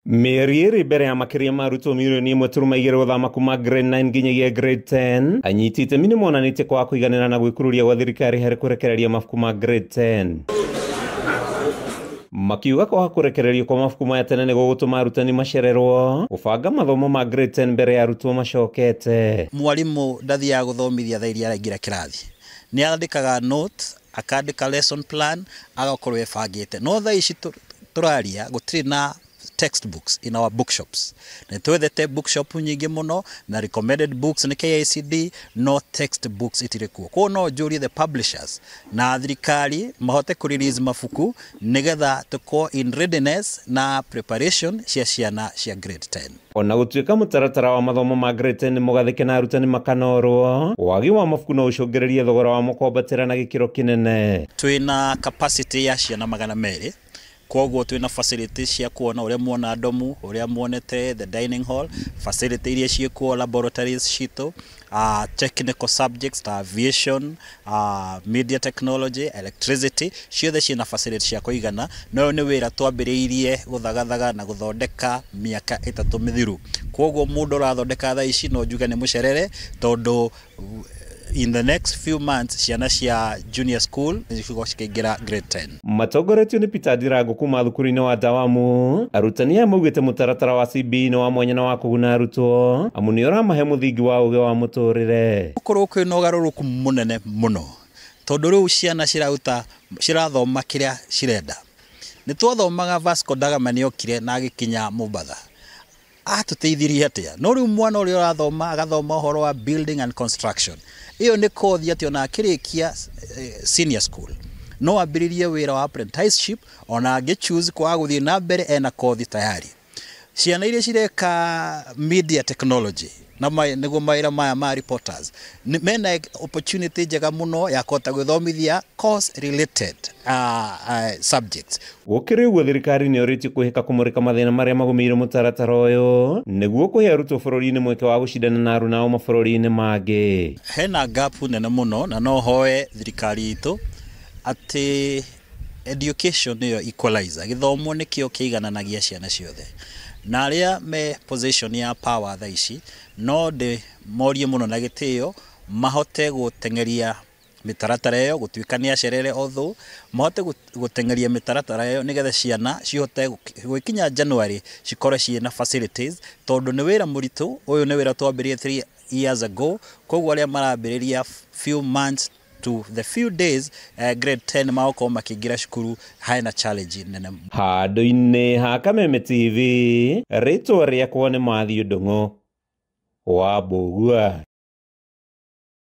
Mĩeri ĩrĩ mbere ya makĩria ma arutwo mirioni 1.2 gũthama kuma grade 9 nginyagia grade 10, anyiti itemi nĩ monanĩtie kwaga kũiganĩra na gwĩkururia gwa thirikari harĩ kũrekereria mabuku ma grade 10. Makiuga kwaga kũrekererio kwa mabuku maya tene nĩ gũgũtũma arutani macererwo gũbanga mathomo ma grade 10 mbere ya arutwo macokete. Mwarimũ ndathiaga gũthomithia thaa iria araingĩra kĩrathi, nĩ andĩkaga note, akandĩka lesson plan, agakorwo ebangĩte. No thaa ici tũraria gũtirĩ na textbooks in our bookshops. Na twethete bookshop nyingĩ mũno na recommended books nĩ KICD, no textbooks itirĩ kuo. Kwa no njũrie the publishers na thirikari mahote kũ-release mabuku nĩgetha tũkorwo in readiness na preparation cia ciana cia grade 10. Ona gũtuĩka mũtaratara wa mathomo ma grade 10 nĩ mũgathĩke na arutani makanorwo, wagi wa mabuku no ũcũngĩrĩrie thogora wa mũkombatĩra na gĩkĩro kĩnene. Twĩna capacity ya ciana 200. Koguo twina facilities cia kuona uria muona domu, uria muonete the dining hall, facility iria ciekuo laboratories cito, technical subjects ta aviation, media technology, electricity, ciothe ciina facilities cia kuigana. No nĩ wĩra twambĩrĩirie gũthagathaga na gũthondeka mĩaka 3 mithiru. Koguo mũndũ ũrathondeka thaa ici no njuge nĩ mũcerere tondu in the next few months ciana cia junior school nĩcigũcikaingĩra grade 10. Matongoretio nĩ Peter Ndirango kuma thukuru-inĩ wa Dawamu, arutani aya maugĩte mũtaratara wa CBE nĩ wa mwanya na wa kũguna arutwo amu nĩ ũramahe mũthingi wa ũgĩ wa mũtũrĩre. Gũkorwo kwĩna ũgarũrũku mũnene mũno tondu rĩu ciana cirathoma kĩrĩa cirenda. Nĩ twathomaga Vasco da Gama nĩokire na agĩkinya Mombasa, atũteithirie atĩa? No rĩu mwana ũrĩa ũrathoma agathoma ũhoro wa building and construction. Iyo nĩ kothi atĩ ona akĩrĩkia senior school no ambĩrĩrie wĩra wa apprenticeship, ona angĩ-choose kwaga gũthiĩ na mbere ena kothi tayari. Ciana iria cireka media technology na nĩguo mawĩra maya ma reporters mena opportunity njega mũno ya kũhota gwĩthomithia course related subjects. Gũkĩrĩ ũguo thirikari nĩ yorĩtio kwĩhĩka kũmũrĩka mathĩna marĩa magũmĩire mũtaratara ũyũ nĩguo kũhe arutwo bũrũri-inĩ mweke wa gũcindana na aruna ao mabũrũri-inĩ mangĩ. Hena gap nene mũno na no hoe thirikari itũ atĩ education nĩyo equalizer. Gĩthomo nĩkĩo kĩigananagia ciana ciothe. Na arĩa me position ya power thaa ici no morie mũno na gĩtĩo mahote gũtengeria mĩtaratara ĩyo, gũtuĩka nĩ acerere otho mahote gũtengeria mĩtaratara ĩyo nĩgetha ciana cihote gwĩkinya January cikorwo ciĩna facilities tondu nĩ wĩra mũritũ. Ũyũ nĩ wĩra twambĩrĩirie 3 years ago. Koguo arĩa marambĩrĩria few months to the few days grade 10 maokorwo makĩingĩra cukuru hena challenge nene. Handũ-inĩ ha Kameme TV, rĩtwa rĩakwa nĩ Matthew Ndung'u wa Mbũgua.